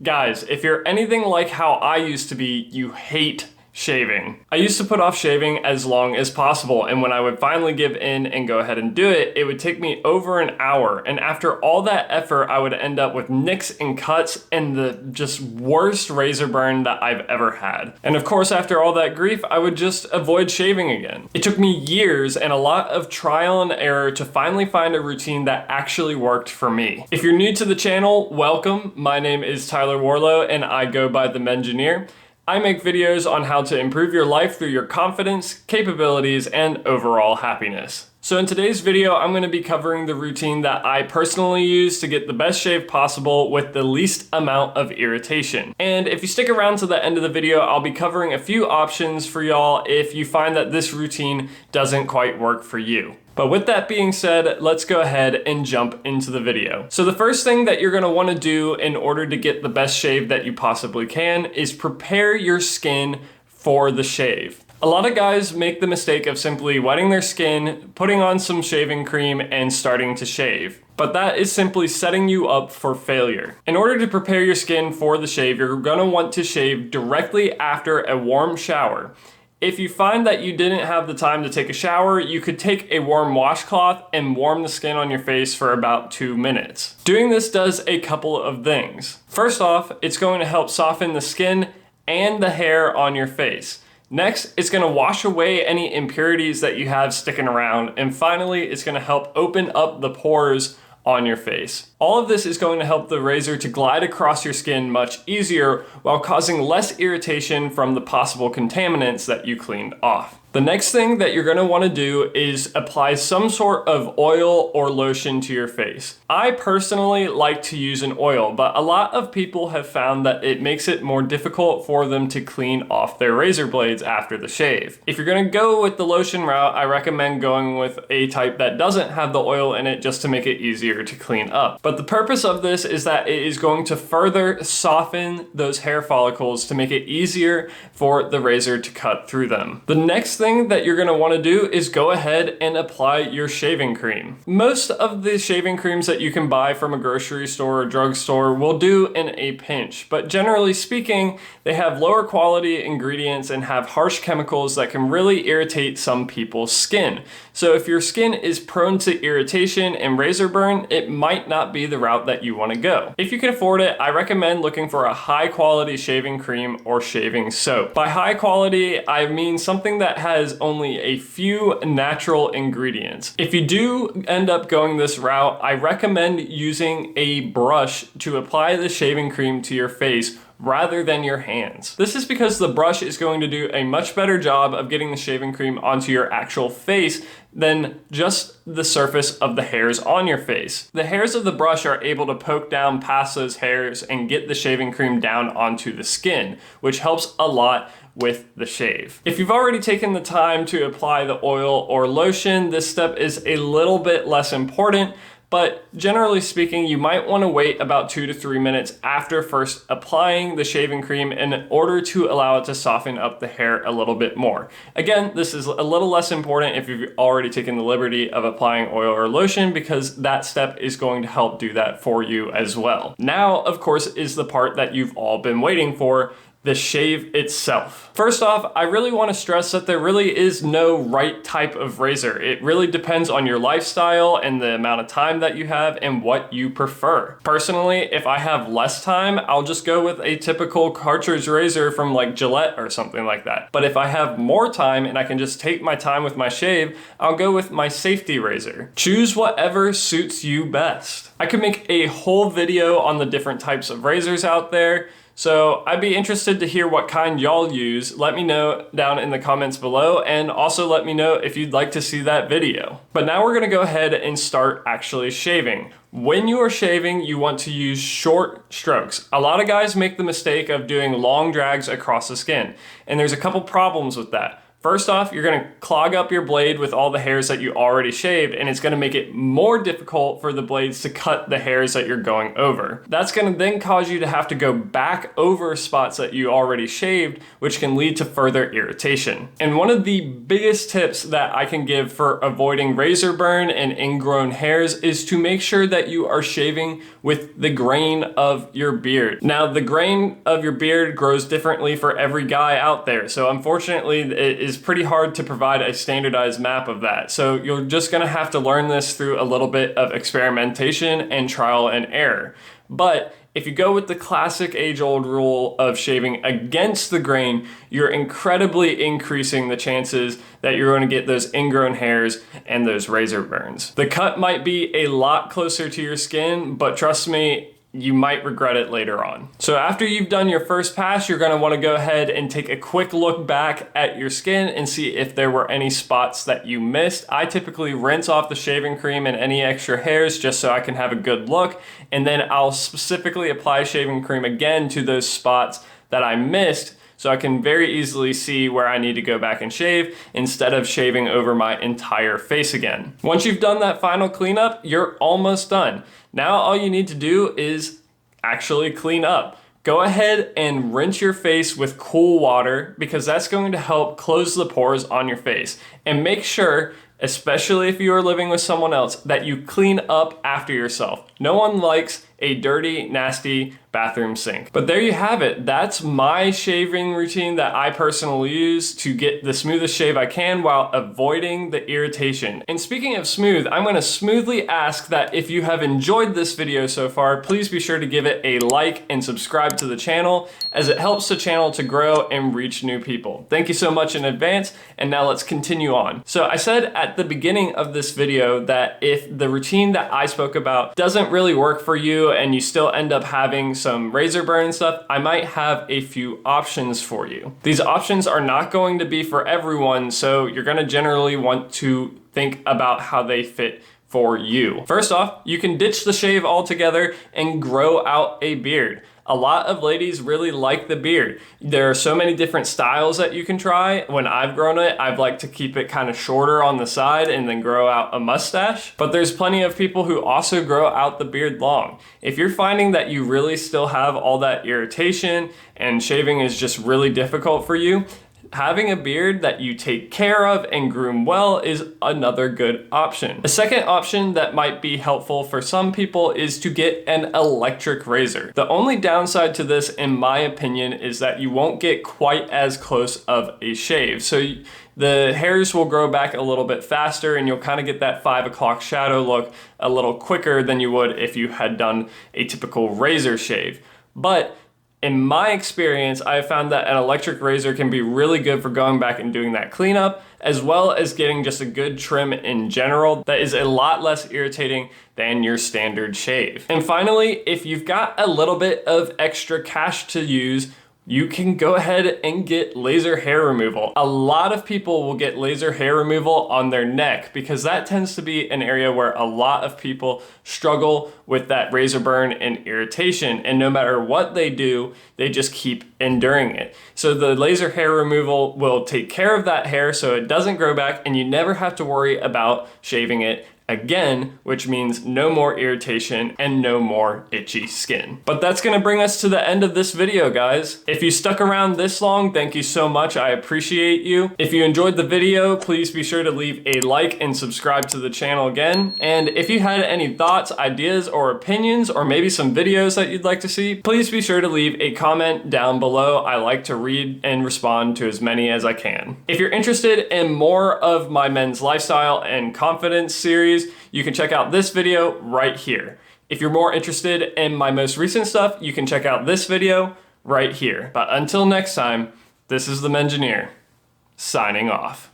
Guys, if you're anything like how I used to be, you hate shaving. I used to put off shaving as long as possible, and when I would finally give in and go ahead and do it, it would take me over an hour, and after all that effort, I would end up with nicks and cuts and the just worst razor burn that I've ever had. And of course, after all that grief, I would just avoid shaving again. It took me years and a lot of trial and error to finally find a routine that actually worked for me. If you're new to the channel, welcome. My name is Tyler Warlow, and I go by the Mengineer. I make videos on how to improve your life through your confidence, capabilities, and overall happiness. So in today's video, I'm going to be covering the routine that I personally use to get the best shave possible with the least amount of irritation. And if you stick around to the end of the video, I'll be covering a few options for y'all if you find that this routine doesn't quite work for you. But with that being said, let's go ahead and jump into the video. So the first thing that you're gonna wanna do in order to get the best shave that you possibly can is prepare your skin for the shave. A lot of guys make the mistake of simply wetting their skin, putting on some shaving cream, and starting to shave. But that is simply setting you up for failure. In order to prepare your skin for the shave, you're gonna want to shave directly after a warm shower. If you find that you didn't have the time to take a shower, you could take a warm washcloth and warm the skin on your face for about 2 minutes. Doing this does a couple of things. First off, it's going to help soften the skin and the hair on your face. Next, it's going to wash away any impurities that you have sticking around. And finally, it's going to help open up the pores on your face. All of this is going to help the razor to glide across your skin much easier while causing less irritation from the possible contaminants that you cleaned off. The next thing that you're going to want to do is apply some sort of oil or lotion to your face. I personally like to use an oil, but a lot of people have found that it makes it more difficult for them to clean off their razor blades after the shave. If you're going to go with the lotion route, I recommend going with a type that doesn't have the oil in it just to make it easier to clean up. But the purpose of this is that it is going to further soften those hair follicles to make it easier for the razor to cut through them. The next thing that you're going to want to do is go ahead and apply your shaving cream. Most of the shaving creams that you can buy from a grocery store or drugstore will do in a pinch, but generally speaking, they have lower quality ingredients and have harsh chemicals that can really irritate some people's skin. So if your skin is prone to irritation and razor burn, it might not be the route that you want to go. If you can afford it, I recommend looking for a high quality shaving cream or shaving soap. By high quality, I mean something that has only a few natural ingredients. If you do end up going this route, I recommend using a brush to apply the shaving cream to your face rather than your hands. This is because the brush is going to do a much better job of getting the shaving cream onto your actual face than just the surface of the hairs on your face. The hairs of the brush are able to poke down past those hairs and get the shaving cream down onto the skin, which helps a lot with the shave. If you've already taken the time to apply the oil or lotion, this step is a little bit less important. But generally speaking, you might want to wait about 2 to 3 minutes after first applying the shaving cream in order to allow it to soften up the hair a little bit more. Again, this is a little less important if you've already taken the liberty of applying oil or lotion, because that step is going to help do that for you as well. Now, of course, is the part that you've all been waiting for: the shave itself. First off, I really want to stress that there really is no right type of razor. It really depends on your lifestyle and the amount of time that you have and what you prefer. Personally, if I have less time, I'll just go with a typical cartridge razor from like Gillette or something like that. But if I have more time and I can just take my time with my shave, I'll go with my safety razor. Choose whatever suits you best. I could make a whole video on the different types of razors out there, so I'd be interested to hear what kind y'all use. Let me know down in the comments below, and also let me know if you'd like to see that video. But now we're gonna go ahead and start actually shaving. When you are shaving, you want to use short strokes. A lot of guys make the mistake of doing long drags across the skin, and there's a couple problems with that. First off, you're gonna clog up your blade with all the hairs that you already shaved, and it's gonna make it more difficult for the blades to cut the hairs that you're going over. That's gonna then cause you to have to go back over spots that you already shaved, which can lead to further irritation. And one of the biggest tips that I can give for avoiding razor burn and ingrown hairs is to make sure that you are shaving with the grain of your beard. Now, the grain of your beard grows differently for every guy out there, so unfortunately it is pretty hard to provide a standardized map of that. So you're just gonna have to learn this through a little bit of experimentation and trial and error. But if you go with the classic age-old rule of shaving against the grain, you're incredibly increasing the chances that you're going to get those ingrown hairs and those razor burns. The cut might be a lot closer to your skin, but trust me, you might regret it later on. So after you've done your first pass, you're gonna wanna go ahead and take a quick look back at your skin and see if there were any spots that you missed. I typically rinse off the shaving cream and any extra hairs just so I can have a good look, and then I'll specifically apply shaving cream again to those spots that I missed, so I can very easily see where I need to go back and shave instead of shaving over my entire face again. Once you've done that final cleanup, you're almost done. Now all you need to do is actually clean up. Go ahead and rinse your face with cool water because that's going to help close the pores on your face. And make sure, especially if you are living with someone else, that you clean up after yourself. No one likes a dirty, nasty bathroom sink. But there you have it. That's my shaving routine that I personally use to get the smoothest shave I can while avoiding the irritation. And speaking of smooth, I'm gonna smoothly ask that if you have enjoyed this video so far, please be sure to give it a like and subscribe to the channel, as it helps the channel to grow and reach new people. Thank you so much in advance, and now let's continue on. So I said at the beginning of this video that if the routine that I spoke about doesn't really work for you and you still end up having some razor burn and stuff, I might have a few options for you. These options are not going to be for everyone, so you're gonna generally want to think about how they fit for you. First off, you can ditch the shave altogether and grow out a beard. A lot of ladies really like the beard. There are so many different styles that you can try. When I've grown it, I've liked to keep it kind of shorter on the side and then grow out a mustache. But there's plenty of people who also grow out the beard long. If you're finding that you really still have all that irritation and shaving is just really difficult for you, having a beard that you take care of and groom well is another good option. A second option that might be helpful for some people is to get an electric razor. The only downside to this, in my opinion, is that you won't get quite as close of a shave. So the hairs will grow back a little bit faster and you'll kind of get that 5 o'clock shadow look a little quicker than you would if you had done a typical razor shave. But in my experience, I have found that an electric razor can be really good for going back and doing that cleanup, as well as getting just a good trim in general that is a lot less irritating than your standard shave. And finally, if you've got a little bit of extra cash to use, you can go ahead and get laser hair removal. A lot of people will get laser hair removal on their neck because that tends to be an area where a lot of people struggle with that razor burn and irritation. And no matter what they do, they just keep enduring it. So the laser hair removal will take care of that hair so it doesn't grow back and you never have to worry about shaving it again, which means no more irritation and no more itchy skin. But that's gonna bring us to the end of this video, guys. If you stuck around this long, thank you so much. I appreciate you. If you enjoyed the video, please be sure to leave a like and subscribe to the channel again. And if you had any thoughts, ideas, or opinions, or maybe some videos that you'd like to see, please be sure to leave a comment down below. I like to read and respond to as many as I can. If you're interested in more of my men's lifestyle and confidence series, you can check out this video right here. If you're more interested in my most recent stuff, you can check out this video right here. But until next time, this is the Mengineer, signing off.